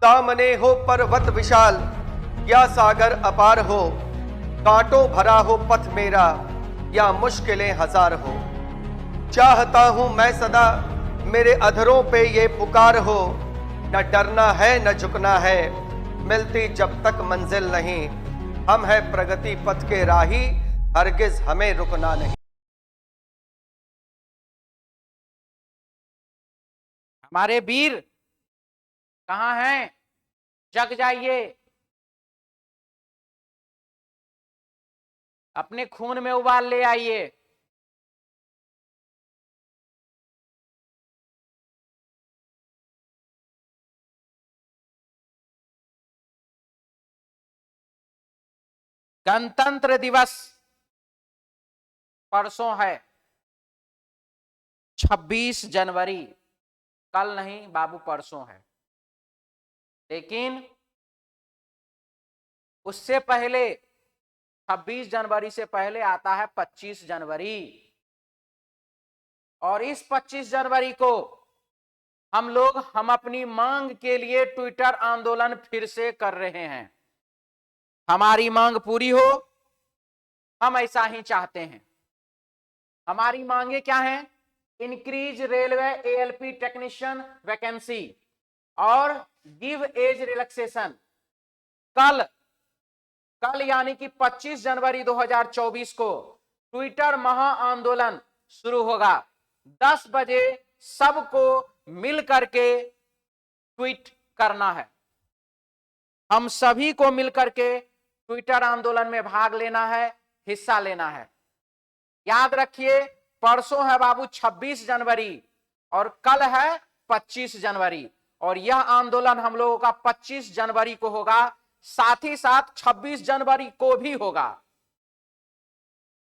सामने हो पर्वत विशाल या सागर अपार हो, कांटों भरा हो पथ मेरा या मुश्किलें हजार हो। चाहता हूं मैं सदा मेरे अधरों पे ये पुकार हो, न डरना है न झुकना है, मिलती जब तक मंजिल नहीं। हम है प्रगति पथ के राही, हरगिज हमें रुकना नहीं। हमारे वीर कहां हैं? जग जाइए, अपने खून में उबाल ले आइए। गणतंत्र दिवस परसों है, 26 जनवरी। कल नहीं बाबू, परसों है। लेकिन उससे पहले 26 जनवरी से पहले आता है 25 जनवरी। और इस 25 जनवरी को हम अपनी मांग के लिए ट्विटर आंदोलन फिर से कर रहे हैं। हमारी मांग पूरी हो, हम ऐसा ही चाहते हैं। हमारी मांगे क्या हैं? Increase railway ALP technician vacancy और गिव एज रिलैक्सेशन। कल यानी कि 25 जनवरी 2024 को ट्विटर महा आंदोलन शुरू होगा। 10 बजे सबको मिल करके ट्वीट करना है। हम सभी को मिलकर के ट्विटर आंदोलन में भाग लेना है, हिस्सा लेना है। याद रखिए, परसों है बाबू 26 जनवरी और कल है 25 जनवरी। और यह आंदोलन हम लोगों का 25 जनवरी को होगा, साथ ही साथ 26 जनवरी को भी होगा।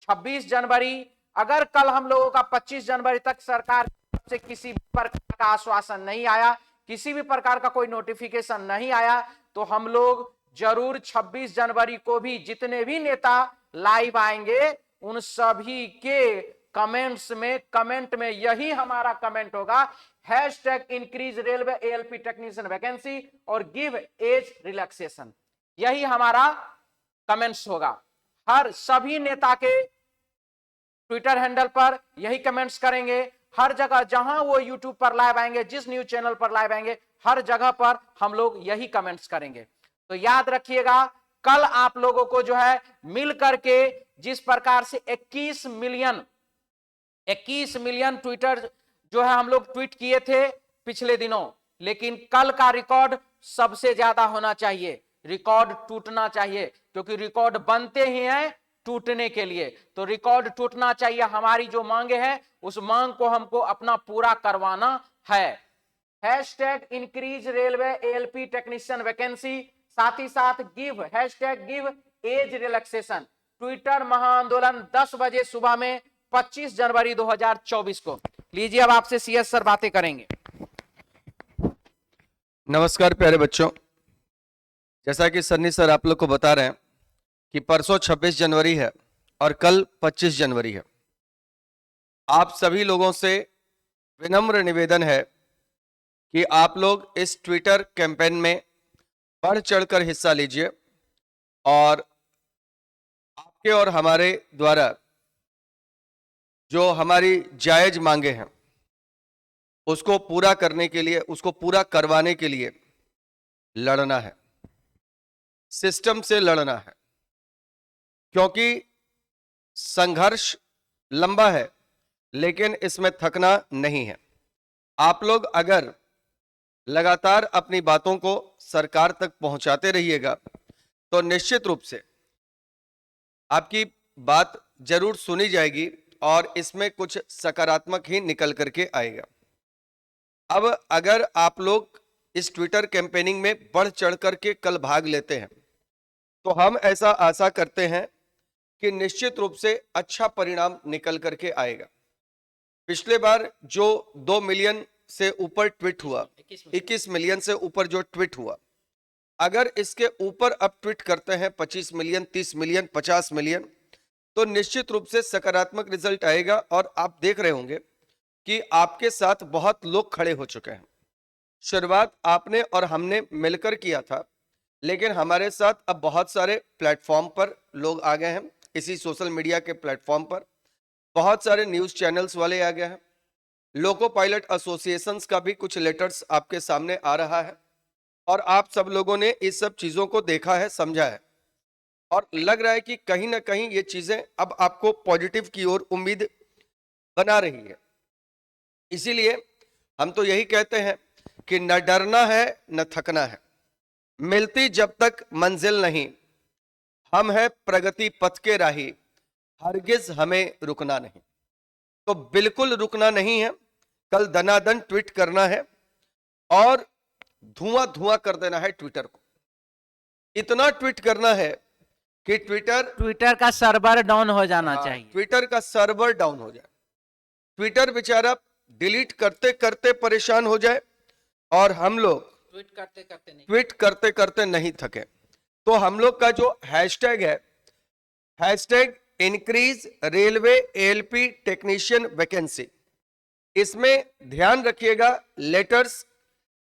26 जनवरी, अगर कल हम लोगों का 25 जनवरी तक सरकार से किसी प्रकार का आश्वासन नहीं आया, किसी भी प्रकार का कोई नोटिफिकेशन नहीं आया, तो हम लोग जरूर 26 जनवरी को भी जितने भी नेता लाइव आएंगे उन सभी के कमेंट में यही हमारा कमेंट होगा, hashtag increase railway ALP technician vacancy और गिव एज रिलैक्सेशन। यही हमारा कमेंट्स होगा। हर सभी नेता के ट्विटर हैंडल पर यही कमेंट्स करेंगे। हर जगह जहां वो यूट्यूब पर लाइव आएंगे, जिस न्यूज चैनल पर लाइव आएंगे, हर जगह पर हम लोग यही कमेंट्स करेंगे। तो याद रखिएगा, कल आप लोगों को जो है मिल करके जिस प्रकार से 21 मिलियन ट्विटर जो है हम लोग ट्वीट किए थे पिछले दिनों, लेकिन कल का रिकॉर्ड सबसे ज्यादा होना चाहिए। रिकॉर्ड टूटना चाहिए, क्योंकि रिकॉर्ड बनते ही हैं टूटने के लिए। तो रिकॉर्ड टूटना चाहिए। हमारी जो मांगे हैं उस मांग को हमको अपना पूरा करवाना है। Hashtag increase railway ALP technician vacancy, साथ ही साथ hashtag give age relaxation. Twitter महाआंदोलन 10 बजे सुबह में 25 जनवरी 2024 को। लीजिए, अब आपसे सीएस सर बातें करेंगे। नमस्कार प्यारे बच्चों, जैसा कि सन्नी सर आप लोग को बता रहे हैं कि परसों 26 जनवरी है और कल 25 जनवरी है। आप सभी लोगों से विनम्र निवेदन है कि आप लोग इस ट्विटर कैंपेन में बढ़ चढ़कर हिस्सा लीजिए और आपके और हमारे द्वारा जो हमारी जायज मांगे हैं उसको पूरा करने के लिए, उसको पूरा करवाने के लिए लड़ना है, सिस्टम से लड़ना है। क्योंकि संघर्ष लंबा है लेकिन इसमें थकना नहीं है। आप लोग अगर लगातार अपनी बातों को सरकार तक पहुंचाते रहिएगा तो निश्चित रूप से आपकी बात जरूर सुनी जाएगी और इसमें कुछ सकारात्मक ही निकल करके आएगा। अब अगर आप लोग इस ट्विटर कैंपेनिंग में बढ़ चढ़ करके कल भाग लेते हैं तो हम ऐसा आशा करते हैं कि निश्चित रूप से अच्छा परिणाम निकल करके आएगा। पिछले बार जो 2 मिलियन से ऊपर ट्वीट हुआ, 21 मिलियन से ऊपर जो ट्वीट हुआ, अगर इसके ऊपर अब ट्वीट करते हैं 25 मिलियन, 30 मिलियन, 50 मिलियन, तो निश्चित रूप से सकारात्मक रिजल्ट आएगा। और आप देख रहे होंगे कि आपके साथ बहुत लोग खड़े हो चुके हैं। शुरुआत आपने और हमने मिलकर किया था, लेकिन हमारे साथ अब बहुत सारे प्लेटफॉर्म पर लोग आ गए हैं। इसी सोशल मीडिया के प्लेटफॉर्म पर बहुत सारे न्यूज चैनल्स वाले आ गए हैं। लोको पायलट एसोसिएशंस का भी कुछ लेटर्स आपके सामने आ रहा है और आप सब लोगों ने इस सब चीजों को देखा है, समझा है और लग रहा है कि कहीं ना कहीं ये चीजें अब आपको पॉजिटिव की ओर उम्मीद बना रही है। इसीलिए हम तो यही कहते हैं कि न डरना है न थकना है, मिलती जब तक मंजिल नहीं, हम है प्रगति पथ के राही, हरगिज हमें रुकना नहीं। तो बिल्कुल रुकना नहीं है, कल दनादन ट्वीट करना है और धुआं धुआं कर देना है ट्विटर को। इतना ट्वीट करना है कि ट्विटर का सर्वर डाउन हो जाना चाहिए। ट्विटर का सर्वर डाउन हो जाए, ट्विटर बेचारा डिलीट करते करते परेशान हो जाए और हम लोग ट्वीट करते करते नहीं थके। तो हम लोग का जो हैशटैग है, hashtag increase railway ALP technician vacancy, इसमें ध्यान रखिएगा लेटर्स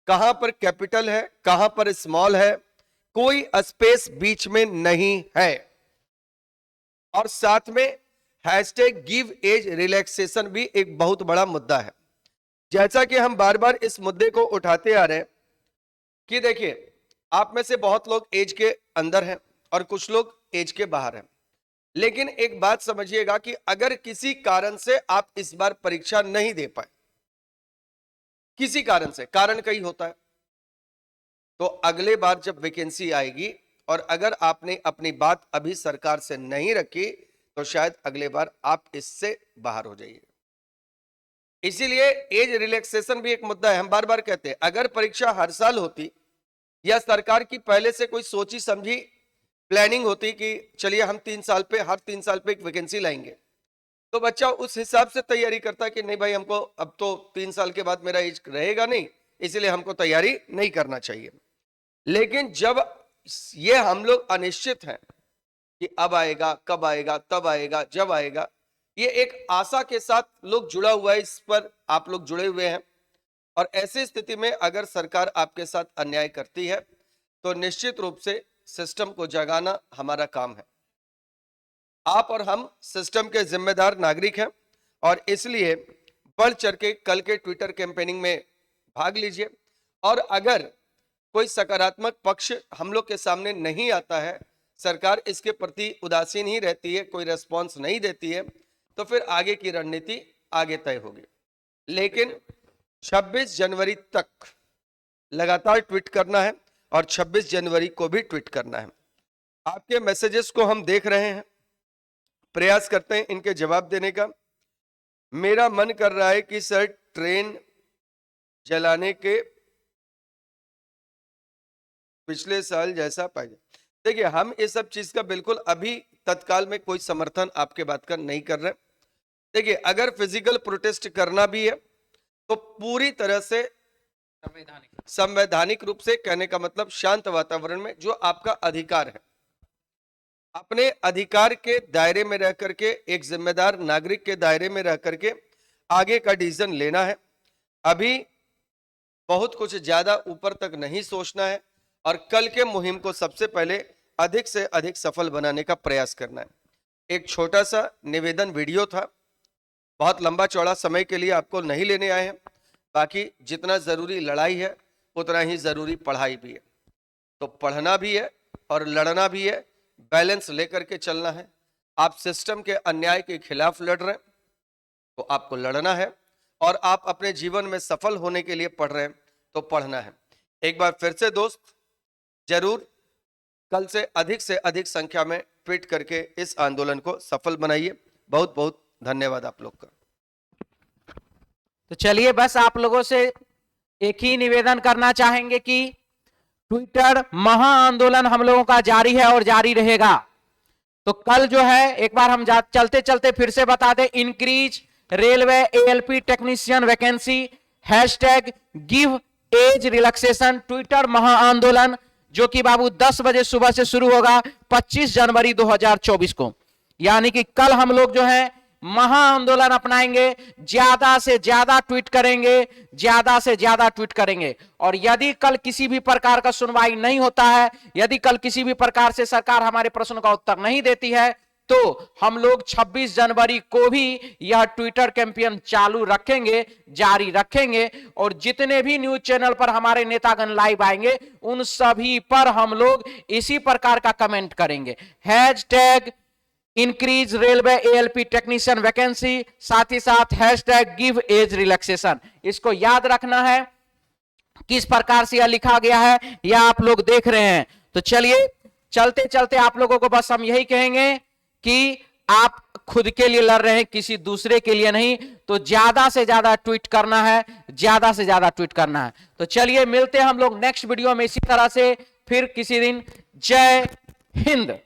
कहां पर कैपिटल है, कहां पर स्मॉल है, कोई स्पेस बीच में नहीं है। और साथ में हैशटैग गिव एज रिलैक्सेशन भी एक बहुत बड़ा मुद्दा है। जैसा कि हम बार बार इस मुद्दे को उठाते आ रहे हैं कि देखिए, आप में से बहुत लोग एज के अंदर हैं और कुछ लोग एज के बाहर हैं, लेकिन एक बात समझिएगा कि अगर किसी कारण से आप इस बार परीक्षा नहीं दे पाए, किसी कारण से, कारण कई होता है, तो अगले बार जब वैकेंसी आएगी और अगर आपने अपनी बात अभी सरकार से नहीं रखी तो शायद अगले बार आप इससे बाहर हो जाइए। इसीलिए एज रिलैक्सेशन भी एक मुद्दा है। हम बार बार कहते हैं अगर परीक्षा हर साल होती या सरकार की पहले से कोई सोची समझी प्लानिंग होती कि चलिए हम 3 साल पे, हर 3 साल पे एक वैकेंसी लाएंगे, तो बच्चा उस हिसाब से तैयारी करता कि नहीं भाई, हमको अब तो 3 साल के बाद मेरा एज रहेगा नहीं, इसलिए हमको तैयारी नहीं करना चाहिए। लेकिन जब ये हम लोग अनिश्चित हैं कि अब आएगा, कब आएगा, तब आएगा, जब आएगा, ये एक आशा के साथ लोग जुड़ा हुआ है, इस पर आप लोग जुड़े हुए हैं। और ऐसी स्थिति में अगर सरकार आपके साथ अन्याय करती है तो निश्चित रूप से सिस्टम को जगाना हमारा काम है। आप और हम सिस्टम के जिम्मेदार नागरिक हैं और इसलिए बढ़ चढ़ के कल के ट्विटर कैंपेनिंग में भाग लीजिए। और अगर कोई सकारात्मक पक्ष हम लोग के सामने नहीं आता है, सरकार इसके प्रति उदासीन ही रहती है, कोई रेस्पॉन्स नहीं देती है, तो फिर आगे की रणनीति आगे तय होगी। लेकिन 26 जनवरी तक लगातार ट्वीट करना है और 26 जनवरी को भी ट्वीट करना है। आपके मैसेजेस को हम देख रहे हैं, प्रयास करते हैं इनके जवाब देने का। मेरा मन कर रहा है कि सर ट्रेन जलाने के पिछले साल जैसा पाए। देखिए, हम इस सब चीज का बिल्कुल अभी तत्काल में कोई समर्थन आपके बात का नहीं कर रहे। देखिए, अगर फिजिकल प्रोटेस्ट करना भी है तो पूरी तरह से संवैधानिक रूप से, कहने का मतलब शांत वातावरण में, जो आपका अधिकार है, अपने अधिकार के दायरे में रह करके, एक जिम्मेदार नागरिक के दायरे में रह करके आगे का डिसीजन लेना है। अभी बहुत कुछ ज्यादा ऊपर तक नहीं सोचना है और कल के मुहिम को सबसे पहले अधिक से अधिक सफल बनाने का प्रयास करना है। एक छोटा सा निवेदन वीडियो था, बहुत लंबा चौड़ा समय के लिए आपको नहीं लेने आए हैं। बाकी जितना जरूरी लड़ाई है उतना ही जरूरी पढ़ाई भी है। तो पढ़ना भी है और लड़ना भी है, बैलेंस लेकर के चलना है। आप सिस्टम के अन्याय के खिलाफ लड़ रहे हैं तो आपको लड़ना है, और आप अपने जीवन में सफल होने के लिए पढ़ रहे हैं तो पढ़ना है। एक बार फिर से दोस्त, जरूर कल से अधिक संख्या में ट्वीट करके इस आंदोलन को सफल बनाइए। बहुत बहुत धन्यवाद आप लोग का। तो चलिए, बस आप लोगों से एक ही निवेदन करना चाहेंगे कि ट्विटर महा आंदोलन हम लोगों का जारी है और जारी रहेगा। तो कल जो है, एक बार हम चलते चलते फिर से बता दें, increase railway ALP technician vacancy, hashtag give age relaxation, Twitter महा आंदोलन, जो कि बाबू 10 बजे सुबह से शुरू होगा 25 जनवरी 2024 को। यानी कि कल हम लोग जो है महा आंदोलन अपनाएंगे, ज्यादा से ज्यादा ट्वीट करेंगे, ज्यादा से ज्यादा ट्वीट करेंगे। और यदि कल किसी भी प्रकार का सुनवाई नहीं होता है, यदि कल किसी भी प्रकार से सरकार हमारे प्रश्न का उत्तर नहीं देती है, तो हम लोग 26 जनवरी को भी यह ट्विटर कैंपेन चालू रखेंगे, जारी रखेंगे। और जितने भी न्यूज चैनल पर हमारे नेतागण लाइव आएंगे, उन सभी पर हम लोग इसी प्रकार का कमेंट करेंगे, hashtag increase railway ALP technician vacancy, साथ ही साथ हैशटैग गिव एज रिलैक्सेशन। इसको याद रखना है, किस प्रकार से यह लिखा गया है यह आप लोग देख रहे हैं। तो चलिए, चलते चलते आप लोगों को बस हम यही कहेंगे कि आप खुद के लिए लड़ रहे हैं, किसी दूसरे के लिए नहीं। तो ज्यादा से ज्यादा ट्वीट करना है, ज्यादा से ज्यादा ट्वीट करना है। तो चलिए, मिलते हैं हम लोग नेक्स्ट वीडियो में इसी तरह से फिर किसी दिन। जय हिंद।